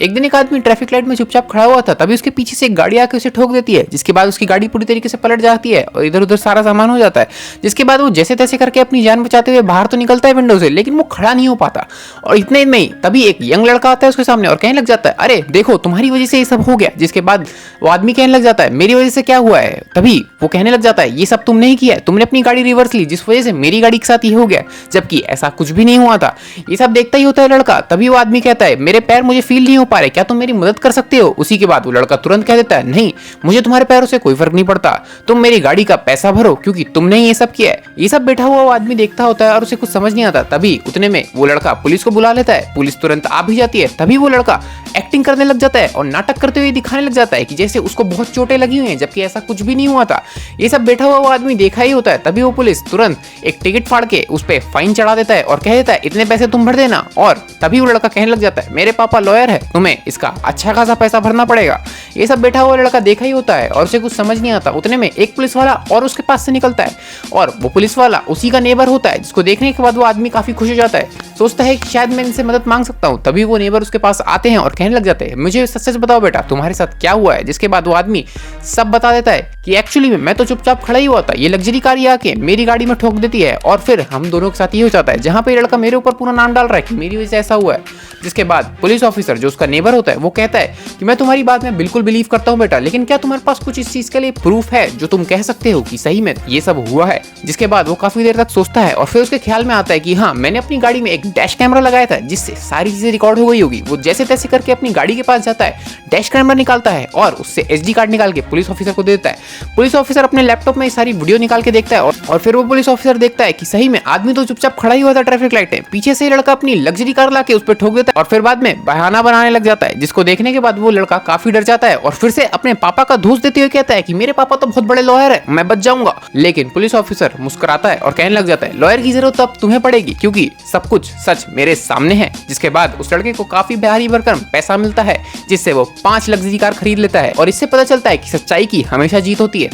एक दिन एक आदमी ट्रैफिक लाइट में चुपचाप खड़ा हुआ था, तभी उसके पीछे से एक गाड़ी आके उसे ठोक देती है, जिसके बाद उसकी गाड़ी पूरी तरीके से पलट जाती है और इधर उधर सारा सामान हो जाता है। जिसके बाद वो जैसे तैसे करके अपनी जान बचाते हुए बाहर तो निकलता है विंडो से, लेकिन वो खड़ा नहीं हो पाता। और इतने में ही तभी एक यंग लड़का आता है उसके सामने और कहने लग जाता है, अरे देखो तुम्हारी वजह से ये सब हो गया। जिसके बाद वो आदमी कहने लग जाता है, मेरी वजह से क्या हुआ है? तभी वो कहने लग जाता है, ये सब तुमने ही किया है, तुमने अपनी गाड़ी रिवर्स ली जिस वजह से मेरी गाड़ी के साथ ये हो गया, जबकि ऐसा कुछ भी नहीं हुआ था। ये सब देखता ही होता है लड़का। तभी वो आदमी कहता है, मेरे पैर मुझे फील नहीं हो पा रहे, क्या तुम मेरी मदद कर सकते हो? उसी के बाद वो लड़का तुरंत कह देता है, नहीं मुझे तुम्हारे पैरों से कोई फर्क नहीं पड़ता, तुम मेरी गाड़ी का पैसा भरो क्योंकि तुमने ये सब किया है। ये सब बैठा हुआ वो आदमी देखता होता है और उसे कुछ समझ नहीं आता। तभी उतने में वो लड़का पुलिस को बुला लेता है, पुलिस तुरंत आ भी जाती है। तभी वो लड़का एक्टिंग करने लग जाता है और नाटक करते हुए दिखाने लग जाता है कि जैसे उसको बहुत चोटें लगी हुई हैं, जबकि ऐसा कुछ भी नहीं हुआ था। ये सब बैठा हुआ वो आदमी देखा ही होता है। तभी वो पुलिस तुरंत एक टिकट फाड़ के उस पर फाइन चढ़ा देता है और कह देता है, इतने पैसे तुम भर देना। और तभी वो लड़का कहने लग जाता है, मेरे पापा लॉयर है, तुम्हें इसका अच्छा खासा पैसा भरना पड़ेगा। ये सब बैठा हुआ लड़का देखा ही होता है और उसे कुछ समझ नहीं आता। उतने में एक पुलिस वाला और उसके पास से निकलता है और वो पुलिस वाला उसी का नेबर होता है, जिसको देखने के बाद वो आदमी काफी खुश हो जाता है, सोचता है कि शायद मैं इनसे मदद मांग सकता हूँ। तभी वो नेबर उसके पास आते हैं और कहने लग जाते हैं, मुझे सच सच बताओ बेटा तुम्हारे साथ क्या हुआ है। जिसके बाद वो आदमी सब बता देता है कि एक्चुअली में मैं तो चुपचाप खड़ा ही हुआ था, ये लग्जरी कार आके मेरी गाड़ी में ठोक देती है और फिर हम दोनों के साथ ये हो जाता है, जहां पे लड़का मेरे ऊपर पूरा नाम डाल रहा है कि मेरी वजह से ऐसा हुआ है। जिसके बाद पुलिस ऑफिसर जो उसका नेबर होता है वो कहता है कि मैं तुम्हारी बात में बिल्कुल बिलीव करता हूँ बेटा, लेकिन क्या तुम्हारे पास कुछ इस चीज के लिए प्रूफ है जो तुम कह सकते हो कि सही में ये सब हुआ है? जिसके बाद वो काफी देर तक सोचता है और फिर उसके ख्याल में आता है कि हाँ, मैंने अपनी गाड़ी में एक डैश कैमरा लगाया था जिससे सारी चीजें रिकॉर्ड हो गई होगी। वो जैसे तैसे करके अपनी गाड़ी के पास जाता है, डैश कैमरा निकालता है और उससे SD कार्ड निकाल के पुलिस ऑफिसर को दे देता है। पुलिस ऑफिसर अपने लैपटॉप में सारी वीडियो निकाल के देखता है और फिर वो पुलिस ऑफिसर देखता है कि सही में आदमी तो चुपचाप खड़ा ही हुआ था ट्रैफिक लाइट में, पीछे से लड़का अपनी लग्जरी कार लाके उस पर ठोक देता है और फिर बाद में बहाना बनाने लग जाता है, जिसको देखने के बाद वो लड़का काफी डर जाता है और फिर से अपने पापा का दोष देते हुए कहता है कि मेरे पापा तो बहुत बड़े लॉयर है, मैं बच जाऊंगा। लेकिन पुलिस ऑफिसर मुस्कुराता है और कहने लग जाता है, लॉयर की जरूरत अब तुम्हें पड़ेगी क्योंकि सब कुछ सच मेरे सामने है। जिसके बाद उस लड़के को काफी भारी भरकम पैसा मिलता है, जिससे वो 5 लग्जरी कार खरीद लेता है और इससे पता चलता है कि सच्चाई की हमेशा जीत होती है।